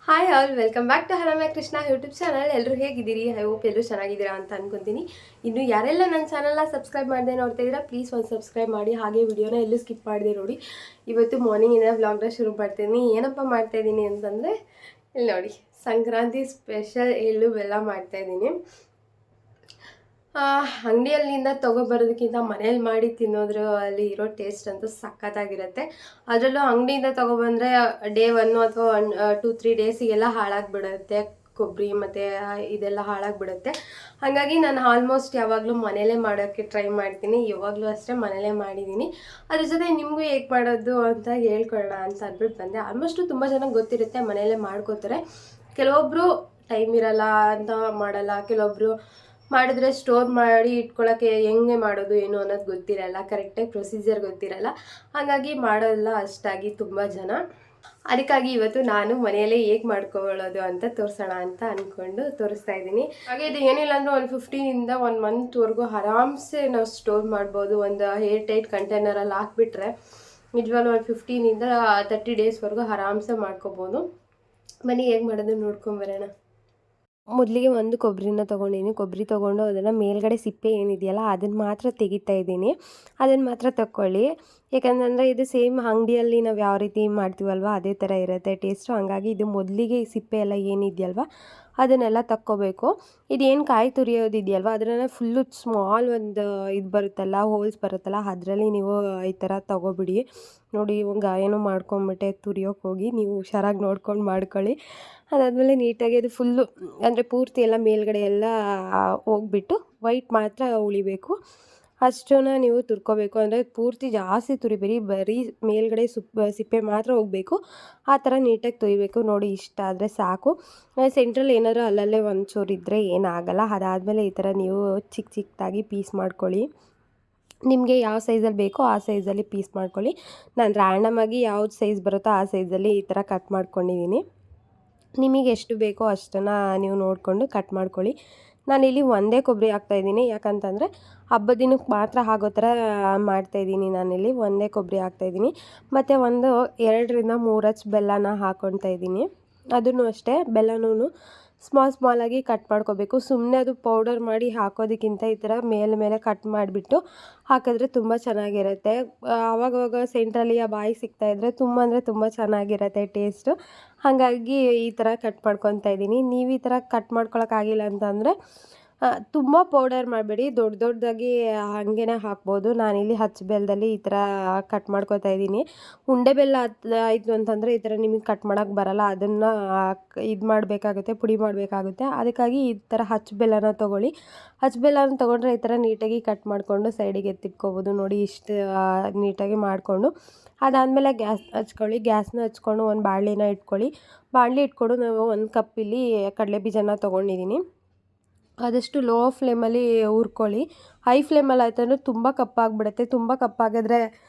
Hi all, welcome back to Haramya Krishna YouTube channel. ಎಲ್ಲರೂ ಹೇಗಿದ್ದೀರಿ? I hope ಎಲ್ಲರೂ ಚೆನ್ನಾಗಿದ್ದೀರಾ ಅಂತ ಅನ್ಕೊಂತೀನಿ. ಇನ್ನು ಯಾರೆಲ್ಲ ನನ್ನ ಚಾನಲ್ನ ಸಬ್ಸ್ಕ್ರೈಬ್ ಮಾಡದೆ ನೋಡ್ತಾ ಇದ್ದೀರಾ, ಪ್ಲೀಸ್ ಒಂದು ಸಬ್ಸ್ಕ್ರೈಬ್ ಮಾಡಿ. ಹಾಗೆ ವಿಡಿಯೋನ ಎಲ್ಲೂ ಸ್ಕಿಪ್ ಮಾಡಿದೆ ನೋಡಿ. ಇವತ್ತು ಮಾರ್ನಿಂಗಿಂದ ವ್ಲಾಗ್ನ ಶುರು ಮಾಡ್ತೀನಿ. ಏನಪ್ಪ ಮಾಡ್ತಾಯಿದ್ದೀನಿ ಅಂತಂದರೆ, ಇಲ್ಲಿ ನೋಡಿ, ಸಂಕ್ರಾಂತಿ ಸ್ಪೆಷಲ್ ಎಳ್ಳು ಬೆಲ್ಲ ಮಾಡ್ತಾಯಿದ್ದೀನಿ. ಅಂಗಡಿಯಲ್ಲಿಂದ ತೊಗೊಬರೋದಕ್ಕಿಂತ ಮನೇಲಿ ಮಾಡಿ ತಿನ್ನೋದ್ರಲ್ಲಿ ಇರೋ ಟೇಸ್ಟ್ ಅಂತೂ ಸಖತ್ತಾಗಿರುತ್ತೆ. ಅದರಲ್ಲೂ ಅಂಗಡಿಯಿಂದ ತೊಗೊಬಂದರೆ ಡೇ 1 ಅಥವಾ 2-3 ಡೇಸಿಗೆಲ್ಲ ಹಾಳಾಗಿಬಿಡುತ್ತೆ. ಕೊಬ್ಬರಿ ಮತ್ತು ಇದೆಲ್ಲ ಹಾಳಾಗಿಬಿಡುತ್ತೆ. ಹಾಗಾಗಿ ನಾನು ಆಲ್ಮೋಸ್ಟ್ ಯಾವಾಗಲೂ ಮನೇಲೇ ಮಾಡೋಕ್ಕೆ ಟ್ರೈ ಮಾಡ್ತೀನಿ. ಯಾವಾಗಲೂ ಅಷ್ಟೇ ಮನೇಲೇ ಮಾಡಿದ್ದೀನಿ. ಅದ್ರ ಜೊತೆ ನಿಮಗೂ ಹೇಗೆ ಮಾಡೋದು ಅಂತ ಹೇಳ್ಕೊಡೋಣ ಅಂತ ಅಂದ್ಬಿಟ್ಟು ಬಂದೆ. ಆಲ್ಮೋಸ್ಟು ತುಂಬ ಚೆನ್ನಾಗಿ ಗೊತ್ತಿರುತ್ತೆ, ಮನೇಲೇ ಮಾಡ್ಕೋತಾರೆ. ಕೆಲವೊಬ್ಬರು ಟೈಮ್ ಇರಲ್ಲ ಅಂತ ಮಾಡಲ್ಲ, ಕೆಲವೊಬ್ಬರು ಮಾಡಿದ್ರೆ ಸ್ಟೋರ್ ಮಾಡಿ ಇಟ್ಕೊಳ್ಳೋಕ್ಕೆ ಹೆಂಗೆ ಮಾಡೋದು ಏನು ಅನ್ನೋದು ಗೊತ್ತಿರಲ್ಲ, ಕರೆಕ್ಟಾಗಿ ಪ್ರೊಸೀಜರ್ ಗೊತ್ತಿರಲ್ಲ. ಹಾಗಾಗಿ ಮಾಡೋಲ್ಲ ಅಷ್ಟಾಗಿ ತುಂಬ ಜನ. ಅದಕ್ಕಾಗಿ ಇವತ್ತು ನಾನು ಮನೆಯಲ್ಲೇ ಹೇಗೆ ಮಾಡ್ಕೊಳ್ಳೋದು ಅಂತ ತೋರಿಸೋಣ ಅಂತ ಅಂದ್ಕೊಂಡು ತೋರಿಸ್ತಾ ಇದ್ದೀನಿ. ಹಾಗೆ ಇದು ಏನಿಲ್ಲ ಅಂದರೆ ಒಂದು 15ಇಂದ 1 ಮಂತ್ವರೆಗೂ ಆರಾಮ್ಸೆ ನಾವು ಸ್ಟೋರ್ ಮಾಡ್ಬೋದು. ಒಂದು ಏರ್ ಟೈಟ್ ಕಂಟೈನರಲ್ಲಿ ಹಾಕ್ಬಿಟ್ರೆ ನಿಜವಾಗ್ಲೂ ಒಂದು 15ಇಂದ 30 ಡೇಸ್ವರೆಗೂ ಆರಾಮ್ಸೆ ಮಾಡ್ಕೋಬೋದು. ಬನ್ನಿ ಹೇಗೆ ಮಾಡೋದು ನೋಡ್ಕೊಂಬರೋಣ. ಮೊದಲಿಗೆ ಒಂದು ಕೊಬ್ಬರಿನ ತೊಗೊಂಡಿದ್ದೀನಿ. ಕೊಬ್ಬರಿ ತೊಗೊಂಡು ಅದನ್ನು ಮೇಲ್ಗಡೆ ಸಿಪ್ಪೆ ಏನಿದೆಯಲ್ಲ ಅದನ್ನು ಮಾತ್ರ ತೆಗಿತಾ ಇದ್ದೀನಿ. ಅದನ್ನು ಮಾತ್ರ ತಗೊಳ್ಳಿ. ಯಾಕಂತಂದರೆ ಇದು ಸೇಮ್ ಅಂಗಡಿಯಲ್ಲಿ ನಾವು ಯಾವ ರೀತಿ ಮಾಡ್ತೀವಲ್ವ ಅದೇ ಥರ ಇರುತ್ತೆ ಟೇಸ್ಟು. ಹಾಗಾಗಿ ಇದು ಮೊದಲಿಗೆ ಈ ಸಿಪ್ಪೆ ಎಲ್ಲ ಏನಿದೆಯಲ್ವ ಅದನ್ನೆಲ್ಲ ತಕ್ಕೋಬೇಕು. ಇದೇನು ಕಾಯಿ ತುರಿಯೋದಿದೆಯಲ್ವ ಅದನ್ನು ಫುಲ್ಲು ಸ್ಮಾಲ್ ಒಂದು ಇದು ಬರುತ್ತಲ್ಲ, ಹೋಲ್ಸ್ ಬರುತ್ತಲ್ಲ, ಅದರಲ್ಲಿ ನೀವು ಈ ಥರ ತಗೋಬಿಡಿ. ನೋಡಿ ಇವಾಗ ಏನೋ ಮಾಡ್ಕೊಂಬಿಟ್ಟೆ ತುರಿಯೋಕೆ ಹೋಗಿ, ನೀವು ಹುಷಾರಾಗಿ ನೋಡ್ಕೊಂಡು ಮಾಡ್ಕೊಳ್ಳಿ. ಅದಾದಮೇಲೆ ನೀಟಾಗಿ ಅದು ಫುಲ್ಲು ಅಂದರೆ ಪೂರ್ತಿ ಎಲ್ಲ ಮೇಲ್ಗಡೆ ಎಲ್ಲ ಹೋಗ್ಬಿಟ್ಟು ವೈಟ್ ಮಾತ್ರ ಉಳಿಬೇಕು. ಅಷ್ಟನ್ನ ನೀವು ತುರ್ಕೋಬೇಕು. ಅಂದರೆ ಪೂರ್ತಿ ಜಾಸ್ತಿ ತುರಿಬೇಡಿ, ಬರೀ ಮೇಲ್ಗಡೆ ಸಿಪ್ಪೆ ಮಾತ್ರ ಹೋಗಬೇಕು. ಆ ಥರ ನೀಟಾಗಿ ತೊಯ್ಬೇಕು. ನೋಡಿ ಇಷ್ಟ ಆದರೆ ಸಾಕು. ಸೆಂಟ್ರಲ್ಲಿ ಏನಾದರೂ ಅಲ್ಲಲ್ಲೇ ಒಂಚೂರು ಇದ್ದರೆ ಏನಾಗಲ್ಲ. ಅದಾದಮೇಲೆ ಈ ಥರ ನೀವು ಚಿಕ್ಕ ಚಿಕ್ಕದಾಗಿ ಪೀಸ್ ಮಾಡ್ಕೊಳ್ಳಿ. ನಿಮಗೆ ಯಾವ ಸೈಜಲ್ಲಿ ಬೇಕೋ ಆ ಸೈಜಲ್ಲಿ ಪೀಸ್ ಮಾಡ್ಕೊಳ್ಳಿ. ನಾನು ರ್ಯಾಂಡಮಾಗಿ ಯಾವ್ದು ಸೈಜ್ ಬರುತ್ತೋ ಆ ಸೈಜಲ್ಲಿ ಈ ಥರ ಕಟ್ ಮಾಡ್ಕೊಂಡಿದ್ದೀನಿ. ನಿಮಗೆ ಎಷ್ಟು ಬೇಕೋ ಅಷ್ಟನ್ನು ನೀವು ನೋಡಿಕೊಂಡು ಕಟ್ ಮಾಡ್ಕೊಳ್ಳಿ. ನಾನಿಲ್ಲಿ ಒಂದೇ ಕೊಬ್ಬರಿ ಹಾಕ್ತಾಯಿದ್ದೀನಿ. ಯಾಕಂತಂದರೆ ಹಬ್ಬದ ದಿನಕ್ಕೆ ಮಾತ್ರ ಆಗೋ ಥರ ಮಾಡ್ತಾಯಿದ್ದೀನಿ. ನಾನಿಲ್ಲಿ ಒಂದೇ ಕೊಬ್ಬರಿ ಹಾಕ್ತಾಯಿದ್ದೀನಿ. ಮತ್ತು ಒಂದು 2ರಿಂದ 3 ಅಚ್ಚು ಬೆಲ್ಲನ ಹಾಕ್ಕೊಳ್ತಾ ಇದ್ದೀನಿ. ಅದನ್ನು ಅಷ್ಟೇ ಬೆಲ್ಲನೂ ಸ್ಮಾಲಾಗಿ ಕಟ್ ಮಾಡ್ಕೋಬೇಕು. ಸುಮ್ಮನೆ ಅದು ಪೌಡರ್ ಮಾಡಿ ಹಾಕೋದಕ್ಕಿಂತ ಈ ಥರ ಮೇಲೆ ಕಟ್ ಮಾಡಿಬಿಟ್ಟು ಹಾಕಿದ್ರೆ ತುಂಬ ಚೆನ್ನಾಗಿರುತ್ತೆ. ಆವಾಗವಾಗ ಸೆಂಟ್ರಲ್ಲಿ ಆ ಬಾಯಿಗೆ ಸಿಗ್ತಾಯಿದ್ರೆ ತುಂಬ ಅಂದರೆ ತುಂಬ ಚೆನ್ನಾಗಿರುತ್ತೆ ಟೇಸ್ಟು. ಹಾಗಾಗಿ ಈ ಥರ ಕಟ್ ಮಾಡ್ಕೊತಾ ಇದ್ದೀನಿ. ನೀವು ಈ ಥರ ಕಟ್ ಮಾಡ್ಕೊಳಕ್ಕಾಗಿಲ್ಲ ಅಂತಂದರೆ ತುಂಬ ಪೌಡರ್ ಮಾಡಬೇಡಿ, ದೊಡ್ಡದಾಗಿ ಹಾಗೇ ಹಾಕ್ಬೋದು. ನಾನಿಲ್ಲಿ ಹಚ್ಚ ಬೆಲ್ಲದಲ್ಲಿ ಈ ಥರ ಕಟ್ ಮಾಡ್ಕೊತಾ ಇದ್ದೀನಿ. ಉಂಡೆ ಬೆಲ್ಲ ಆಯಿತು ಅಂತಂದರೆ ಈ ಥರ ನಿಮಗೆ ಕಟ್ ಮಾಡೋಕ್ಕೆ ಬರಲ್ಲ. ಅದನ್ನು ಇದು ಮಾಡಬೇಕಾಗುತ್ತೆ, ಪುಡಿ ಮಾಡಬೇಕಾಗುತ್ತೆ. ಅದಕ್ಕಾಗಿ ಈ ಥರ ಹಚ್ಚ ಬೆಲ್ಲನ ತೊಗೊಳ್ಳಿ. ಹಚ್ಚ ಬೆಲ್ಲನ ತೊಗೊಂಡ್ರೆ ಈ ಥರ ನೀಟಾಗಿ ಕಟ್ ಮಾಡಿಕೊಂಡು ಸೈಡಿಗೆ ಎತ್ತಿಟ್ಕೋಬೋದು. ನೋಡಿ ಇಷ್ಟು ನೀಟಾಗಿ ಮಾಡಿಕೊಂಡು ಅದಾದಮೇಲೆ ಗ್ಯಾಸ್ ಹಚ್ಕೊಳ್ಳಿ. ಗ್ಯಾಸ್ನ ಹಚ್ಕೊಂಡು ಒಂದು ಬಾಣಲಿನ ಇಟ್ಕೊಳ್ಳಿ. ಬಾಣಲಿ ಇಟ್ಕೊಂಡು ನಾವು 1 ಕಪ್ ಇಲ್ಲಿ ಕಡಲೆ ಬೀಜನ ತೊಗೊಂಡಿದ್ದೀನಿ. ಆದಷ್ಟು ಲೋ ಫ್ಲೇಮಲ್ಲಿ ಹುರ್ಕೊಳ್ಳಿ. ಹೈ ಫ್ಲೇಮಲ್ಲಿ ಆಯ್ತಂದರೆ ತುಂಬ ಕಪ್ಪಾಗಿಬಿಡುತ್ತೆ. ತುಂಬ ಕಪ್ಪಾಗಿದ್ರೆ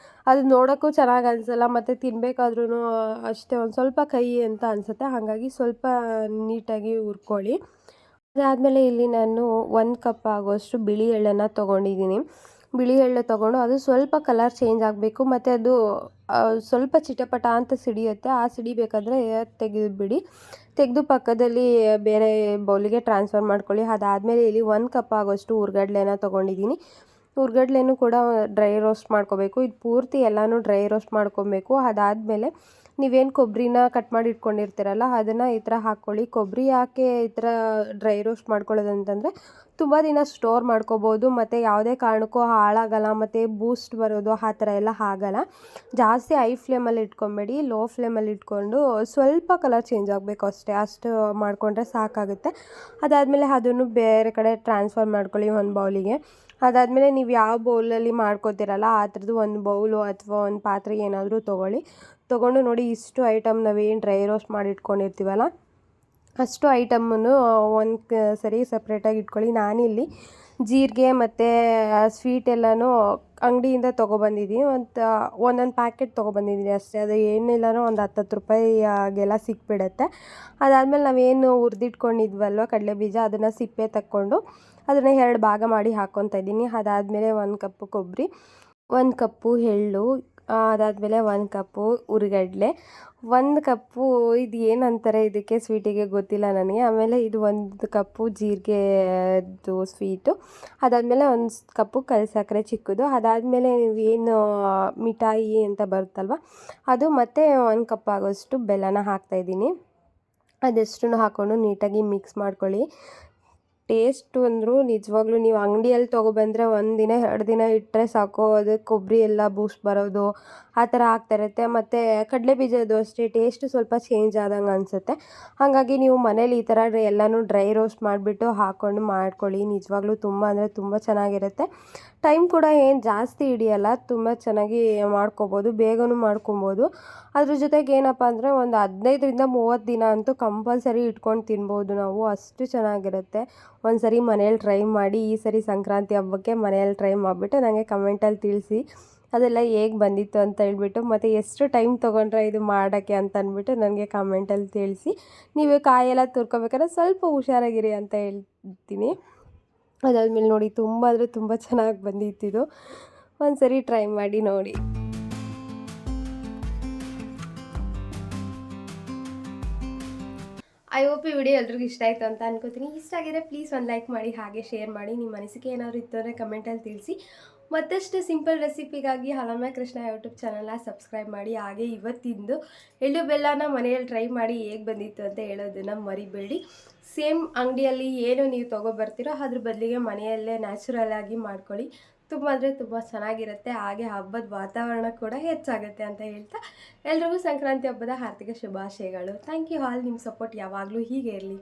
ಅದು ನೋಡೋಕ್ಕೂ ಚೆನ್ನಾಗಿ ಅನಿಸಲ್ಲ, ಮತ್ತು ತಿನ್ನಬೇಕಾದ್ರೂ ಅಷ್ಟೇ ಒಂದು ಸ್ವಲ್ಪ ಕಹಿ ಅಂತ ಅನಿಸುತ್ತೆ. ಹಾಗಾಗಿ ಸ್ವಲ್ಪ ನೀಟಾಗಿ ಹುರ್ಕೊಳ್ಳಿ. ಅದಾದಮೇಲೆ ಇಲ್ಲಿ ನಾನು 1 ಕಪ್ ಆಗೋಷ್ಟು ಬಿಳಿ ಎಳ್ಳನ್ನು ತೊಗೊಂಡಿದ್ದೀನಿ. ಬಿಳಿ ಎಳ್ಳು ತೊಗೊಂಡು ಅದು ಸ್ವಲ್ಪ ಕಲರ್ ಚೇಂಜ್ ಆಗಬೇಕು, ಮತ್ತು ಅದು ಸ್ವಲ್ಪ ಚಿಟಪಟ ಅಂತ ಸಿಡಿಯುತ್ತೆ. ಆ ಸಿಡಿಬೇಕಾದ್ರೆ ತೆಗೆದುಬಿಡಿ. ತೆಗೆದು ಪಕ್ಕದಲ್ಲಿ ಬೇರೆ ಬೌಲಿಗೆ ಟ್ರಾನ್ಸ್ಫರ್ ಮಾಡ್ಕೊಳ್ಳಿ. ಅದಾದಮೇಲೆ ಇಲ್ಲಿ 1 ಕಪ್ ಆಗೋಷ್ಟು ಹುರ್ಗಡ್ಲೆನ ತೊಗೊಂಡಿದ್ದೀನಿ. ಹುರ್ಗಡ್ಲೆನೂ ಕೂಡ ಡ್ರೈ ರೋಸ್ಟ್ ಮಾಡ್ಕೋಬೇಕು. ಇದು ಪೂರ್ತಿ ಎಲ್ಲನೂ ಡ್ರೈ ರೋಸ್ಟ್ ಮಾಡ್ಕೊಬೇಕು. ಅದಾದಮೇಲೆ ನೀವೇನು ಕೊಬ್ಬರಿನ ಕಟ್ ಮಾಡಿ ಇಟ್ಕೊಂಡಿರ್ತೀರಲ್ಲ ಅದನ್ನು ಈ ಥರ ಹಾಕ್ಕೊಳ್ಳಿ. ಕೊಬ್ಬರಿ ಯಾಕೆ ಈ ಥರ ಡ್ರೈ ರೋಸ್ಟ್ ಮಾಡ್ಕೊಳ್ಳೋದು ಅಂತಂದರೆ ತುಂಬ ದಿನ ಸ್ಟೋರ್ ಮಾಡ್ಕೋಬೋದು, ಮತ್ತು ಯಾವುದೇ ಕಾರಣಕ್ಕೂ ಹಾಳಾಗಲ್ಲ, ಮತ್ತು ಬೂಸ್ಟ್ ಬರೋದು ಆ ಥರ ಎಲ್ಲ ಆಗಲ್ಲ. ಜಾಸ್ತಿ ಹೈ ಫ್ಲೇಮಲ್ಲಿ ಇಟ್ಕೊಬೇಡಿ, ಲೋ ಫ್ಲೇಮಲ್ಲಿ ಇಟ್ಕೊಂಡು ಸ್ವಲ್ಪ ಕಲರ್ ಚೇಂಜ್ ಆಗಬೇಕು ಅಷ್ಟೇ. ಅಷ್ಟು ಮಾಡಿಕೊಂಡ್ರೆ ಸಾಕಾಗುತ್ತೆ. ಅದಾದಮೇಲೆ ಅದನ್ನು ಬೇರೆ ಕಡೆ ಟ್ರಾನ್ಸ್ಫರ್ ಮಾಡ್ಕೊಳ್ಳಿ ಒಂದು ಬೌಲಿಗೆ. ಅದಾದಮೇಲೆ ನೀವು ಯಾವ ಬೌಲಲ್ಲಿ ಮಾಡ್ಕೋತೀರಲ್ಲ ಆ ಥರದ್ದು ಒಂದು ಬೌಲು ಅಥವಾ ಒಂದು ಪಾತ್ರೆ ಏನಾದರೂ ತೊಗೊಂಡು ನೋಡಿ ಇಷ್ಟು ಐಟಮ್ ನಾವೇನು ಡ್ರೈ ರೋಸ್ಟ್ ಮಾಡಿ ಇಟ್ಕೊಂಡಿರ್ತೀವಲ್ಲ ಅಷ್ಟು ಐಟಮನ್ನು ಒಂದು ಸರಿ ಸಪ್ರೇಟಾಗಿ ಇಟ್ಕೊಳ್ಳಿ. ನಾನಿಲ್ಲಿ ಜೀರಿಗೆ ಮತ್ತು ಸ್ವೀಟ್ ಎಲ್ಲನೂ ಅಂಗಡಿಯಿಂದ ತೊಗೊಬಂದಿದ್ದೀನಿ. ಒಂದೊಂದು ಪ್ಯಾಕೆಟ್ ತೊಗೊಬಂದಿದ್ದೀನಿ ಅಷ್ಟೇ. ಅದು ಏನಿಲ್ಲನೋ ಒಂದು 10 ರೂಪಾಯಿಗೆಲ್ಲ ಸಿಕ್ಬಿಡುತ್ತೆ. ಅದಾದಮೇಲೆ ನಾವೇನು ಹುರಿದಿಟ್ಕೊಂಡಿದ್ವಲ್ವ ಕಡಲೆ ಬೀಜ ಅದನ್ನು ಸಿಪ್ಪೆ ತಕ್ಕೊಂಡು ಅದನ್ನು 2 ಭಾಗ ಮಾಡಿ ಹಾಕ್ಕೊತಾ ಇದ್ದೀನಿ. ಅದಾದಮೇಲೆ 1 ಕಪ್ಪು ಕೊಬ್ಬರಿ, 1 ಕಪ್ಪು ಎಳ್ಳು, ಅದಾದಮೇಲೆ 1 ಕಪ್ಪು ಹುರಿಗಡಲೆ, 1 ಕಪ್ಪು ಇದು ಏನಂತಾರೆ ಇದಕ್ಕೆ ಸ್ವೀಟಿಗೆ ಗೊತ್ತಿಲ್ಲ ನನಗೆ. ಆಮೇಲೆ ಇದು 1 ಕಪ್ಪು ಜೀರಿಗೆದು ಸ್ವೀಟು, ಅದಾದಮೇಲೆ 1 ಕಪ್ಪು ಕಲ್ಲು ಸಕ್ಕರೆ ಚಿಕ್ಕದು, ಅದಾದಮೇಲೆ ಏನು ಮಿಠಾಯಿ ಅಂತ ಬರುತ್ತಲ್ವ ಅದು, ಮತ್ತು 1 ಕಪ್ ಆಗೋಷ್ಟು ಬೆಲ್ಲನ ಹಾಕ್ತಾಯಿದ್ದೀನಿ. ಅದೆಷ್ಟನ್ನು ಹಾಕ್ಕೊಂಡು ನೀಟಾಗಿ ಮಿಕ್ಸ್ ಮಾಡ್ಕೊಳ್ಳಿ. ಟೇಸ್ಟು ಅಂದರೂ ನಿಜವಾಗ್ಲೂ ನೀವು ಅಂಗಡಿಯಲ್ಲಿ ತೊಗೊಬಂದರೆ 1 ದಿನ 2 ದಿನ ಇಟ್ಟರೆ ಸಾಕು, ಅದು ಕೊಬ್ಬರಿ ಎಲ್ಲ ಬೂಸ್ಟ್ ಬರೋದು ಆ ಥರ ಆಗ್ತಾಯಿರುತ್ತೆ. ಮತ್ತು ಕಡಲೆ ಬೀಜದ್ದು ಅಷ್ಟೇ ಟೇಸ್ಟು ಸ್ವಲ್ಪ ಚೇಂಜ್ ಆದಂಗೆ ಅನಿಸುತ್ತೆ. ಹಾಗಾಗಿ ನೀವು ಮನೇಲಿ ಈ ಥರ ಎಲ್ಲನೂ ಡ್ರೈ ರೋಸ್ಟ್ ಮಾಡಿಬಿಟ್ಟು ಹಾಕ್ಕೊಂಡು ಮಾಡ್ಕೊಳ್ಳಿ. ನಿಜವಾಗ್ಲೂ ತುಂಬ ಅಂದರೆ ತುಂಬ ಚೆನ್ನಾಗಿರುತ್ತೆ. ಟೈಮ್ ಕೂಡ ಏನು ಜಾಸ್ತಿ ಹಿಡಿಯಲ್ಲ, ತುಂಬ ಚೆನ್ನಾಗಿ ಮಾಡ್ಕೊಬೋದು, ಬೇಗನೂ ಮಾಡ್ಕೊಬೋದು. ಅದ್ರ ಜೊತೆಗೆ ಏನಪ್ಪ ಅಂದರೆ ಒಂದು 15ರಿಂದ 30 ದಿನ ಅಂತೂ ಕಂಪಲ್ಸರಿ ಇಟ್ಕೊಂಡು ತಿನ್ಬೋದು ನಾವು, ಅಷ್ಟು ಚೆನ್ನಾಗಿರುತ್ತೆ. ಒಂದು ಸರಿ ಮನೇಲಿ ಟ್ರೈ ಮಾಡಿ. ಈ ಸರಿ ಸಂಕ್ರಾಂತಿ ಹಬ್ಬಕ್ಕೆ ಮನೆಯಲ್ಲಿ ಟ್ರೈ ಮಾಡಿಬಿಟ್ಟು ನನಗೆ ಕಮೆಂಟಲ್ಲಿ ತಿಳಿಸಿ ಅದೆಲ್ಲ ಹೇಗೆ ಬಂದಿತ್ತು ಅಂತ ಹೇಳ್ಬಿಟ್ಟು, ಮತ್ತು ಎಷ್ಟು ಟೈಮ್ ತೊಗೊಂಡ್ರೆ ಇದು ಮಾಡೋಕ್ಕೆ ಅಂತ ಅಂದ್ಬಿಟ್ಟು ನನಗೆ ಕಮೆಂಟಲ್ಲಿ ತಿಳಿಸಿ. ನೀವು ಕಾಯೆಲ್ಲ ತುರ್ಕೋಬೇಕಾದ್ರೆ ಸ್ವಲ್ಪ ಹುಷಾರಾಗಿರಿ ಅಂತ ಹೇಳ್ತೀನಿ. ಅದಾದಮೇಲೆ ನೋಡಿ ತುಂಬ ಅಂದರೆ ತುಂಬ ಚೆನ್ನಾಗಿ ಬಂದಿತ್ತಿದು. ಒಂದು ಸರಿ ಟ್ರೈ ಮಾಡಿ ನೋಡಿ. ಐ ಹೋಪ್ ಈ ವಿಡಿಯೋ ಎಲ್ರಿಗೂ ಇಷ್ಟ ಆಯಿತು ಅಂತ ಅನ್ಕೋತೀನಿ. ಇಷ್ಟ ಆಗಿದ್ರೆ ಪ್ಲೀಸ್ ಒಂದು ಲೈಕ್ ಮಾಡಿ, ಹಾಗೆ ಶೇರ್ ಮಾಡಿ. ನಿಮ್ಮ ಅನಿಸಿಕೆ ಏನಾದರೂ ಇತ್ತು ಅಂದರೆ ಕಮೆಂಟಲ್ಲಿ ತಿಳಿಸಿ. ಮತ್ತಷ್ಟು ಸಿಂಪಲ್ ರೆಸಿಪಿಗಾಗಿ ಹಲಮೆ ಕೃಷ್ಣ ಯೂಟ್ಯೂಬ್ ಚಾನಲ್ನ ಸಬ್ಸ್ಕ್ರೈಬ್ ಮಾಡಿ. ಹಾಗೆ ಇವತ್ತಿಂದು ಎಳ್ಳು ಬೆಲ್ಲನ ಮನೆಯಲ್ಲಿ ಟ್ರೈ ಮಾಡಿ ಹೇಗೆ ಬಂದಿತ್ತು ಅಂತ ಹೇಳೋದನ್ನು ಮರಿಬೇಡಿ. ಸೇಮ್ ಅಂಗಡಿಯಲ್ಲಿ ಏನು ನೀವು ತೊಗೊಬರ್ತೀರೋ ಅದ್ರ ಬದಲಿಗೆ ಮನೆಯಲ್ಲೇ ನ್ಯಾಚುರಲ್ ಆಗಿ ಮಾಡ್ಕೊಳ್ಳಿ. ತುಂಬ ಅಂದರೆ ತುಂಬ ಚೆನ್ನಾಗಿರುತ್ತೆ. ಹಾಗೆ ಹಬ್ಬದ ವಾತಾವರಣ ಕೂಡ ಹೆಚ್ಚಾಗುತ್ತೆ ಅಂತ ಹೇಳ್ತಾ ಎಲ್ರಿಗೂ ಸಂಕ್ರಾಂತಿ ಹಬ್ಬದ ಹಾರ್ದಿಕ ಶುಭಾಶಯಗಳು. Thank you all. ನಿಮ್ಮ ಸಪೋರ್ಟ್ ಯಾವಾಗಲೂ ಹೀಗೆ ಇರಲಿ.